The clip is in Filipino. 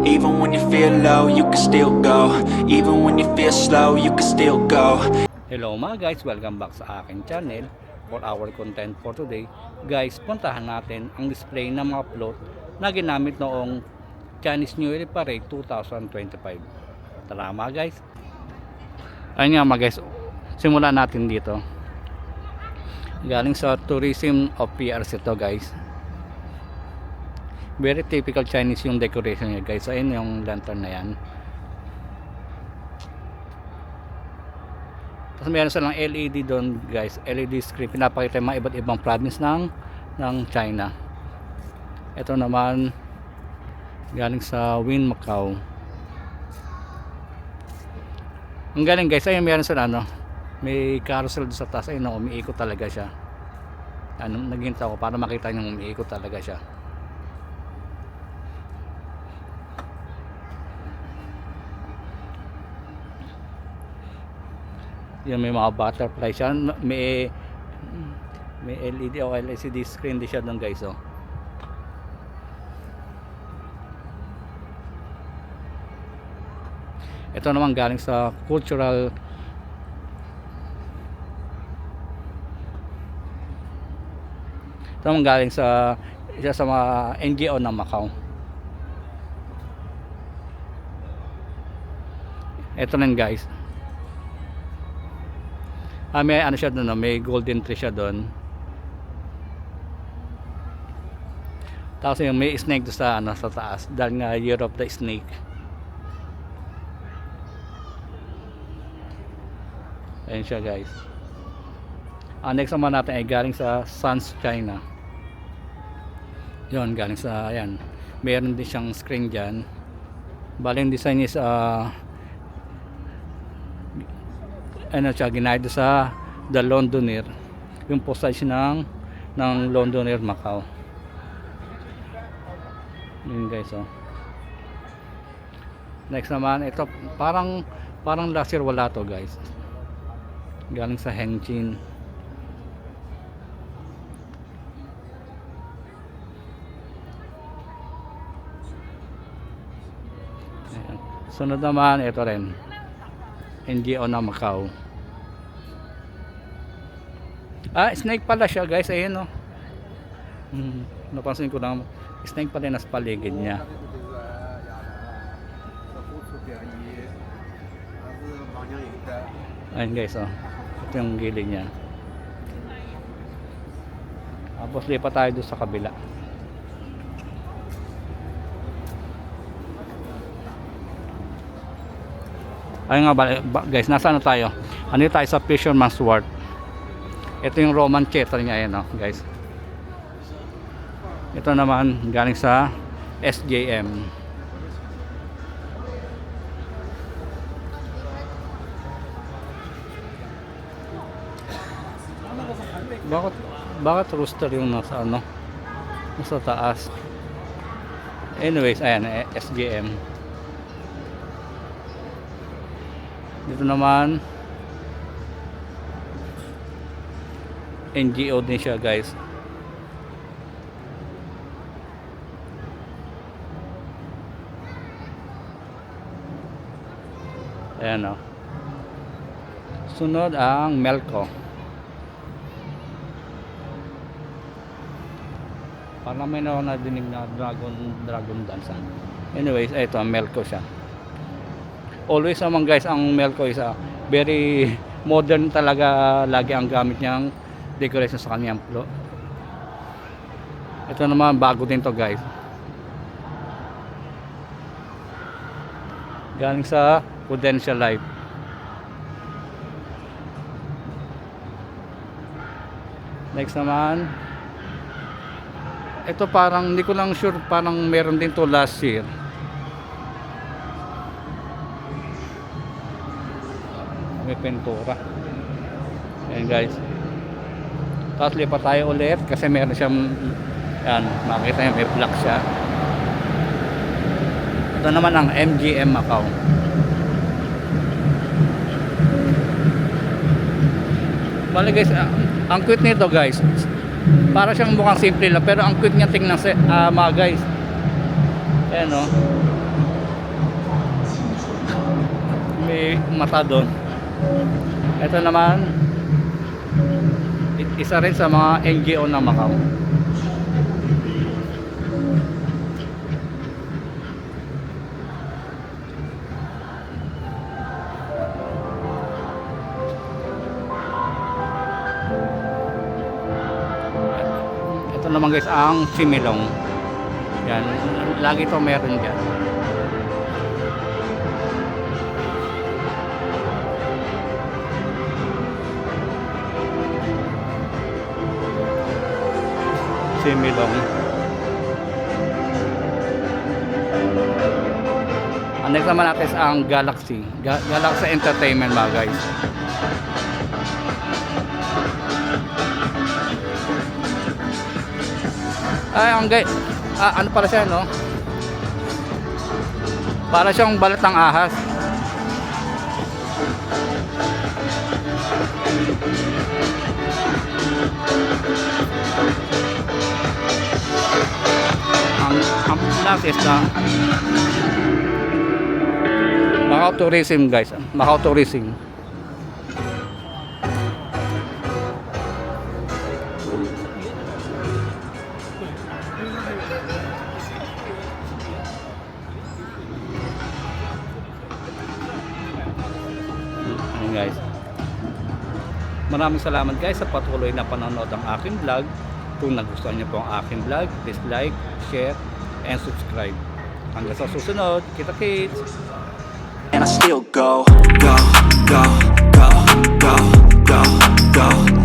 Even when you feel low, you can still go. Even when you feel slow, you can still go. Hello mga guys, welcome back sa aking channel for our content for today. Guys, puntahan natin ang display ng mga float na ginamit noong Chinese New Year Parade 2025. Tara mga guys. Ayun nga mga guys, simulan natin dito. Galing sa Tourism of PRC to guys. Very typical Chinese yung decoration niya guys. Ayun yung lantern na yan. Tapos meron silang LED doon guys, LED screen, pinapakita yung mga iba't ibang province ng China. Ito naman galing sa Wynn Macau. Ang galing guys, ayun meron sila may carousel doon sa taas, ayun umiikot talaga siya. Naghinta ako para makita niyo umiikot talaga siya. Yan, may mga butterfly siya, may LED o LCD screen din siya doon guys Ito naman galing sa cultural galing sa isa sa mga NGO ng Macau. Ito lang guys. May siya doon, may golden tree siya doon. Tapos yung may snake doon sa taas, dahil nga Year of the Snake. Ayun siya guys. Next naman natin ay galing sa Sans China. Yun, galing sa ayan. Meron din siyang screen dyan. Bali yung design is siya, ginayad sa The Londoner, yung postage ng Londoner Macau. Yun guys Next naman ito, parang last year wala to guys. Galing sa Hengqin. Ayan. Sunod naman ito rin, NGO na Macau. Snake pala siya guys, ayun napansin ko lang, snake pala nasa paligid niya. Ayun guys ito yung gilid niya. Tapos lipat tayo doon sa kabila. Ayun nga guys, nasa tayo? Tayo sa Fisherman's Wharf. Ito yung Roman theater niya, ayan guys. Ito naman galing sa SJM. Bakit rooster yung nasa nasa taas? Anyways, ayan SJM. Dito naman NGO din siya guys. Ayan sunod ang Melco. Parang may nadinig na dragon dance. Anyways, ito ang Melco siya. Always naman guys, ang Melco is very modern talaga, lagi ang gamit niyang decoration sa kanyang float. Ito naman bago din to guys. Galing sa Prudential Life. Next naman, ito parang hindi ko lang sure, parang meron din to last year. May pintura. Ayan guys. Tapos lipat tayo ulit kasi meron siyang makita niyo may black siya. Ito naman ang MGM Macau. Bali guys, ang cute nito guys. Para siyang mukhang simple lang pero ang cute niya tingnan mga guys. Ayan may mata doon. Ito naman, isa rin sa mga NGO ng Macau. Ito naman guys ang Similong. Yan, lagi ito meron dyan. Similong. Ang next naman natin is ang Galaxy. Galaxy Entertainment mga guys. Ay, ang guys, ano pala siya, no? Para siyang balat ng ahas. Ang last is na Macau Tourism guys. Macau Tourism. Ayan guys. Maraming salamat guys sa patuloy na panonood ng aking vlog. Kung nagustuhan niyo po ang aking vlog, please like, share, and subscribe. Hanggang sa susunod, kita kids! And I still go, go, go, go, go, go, go.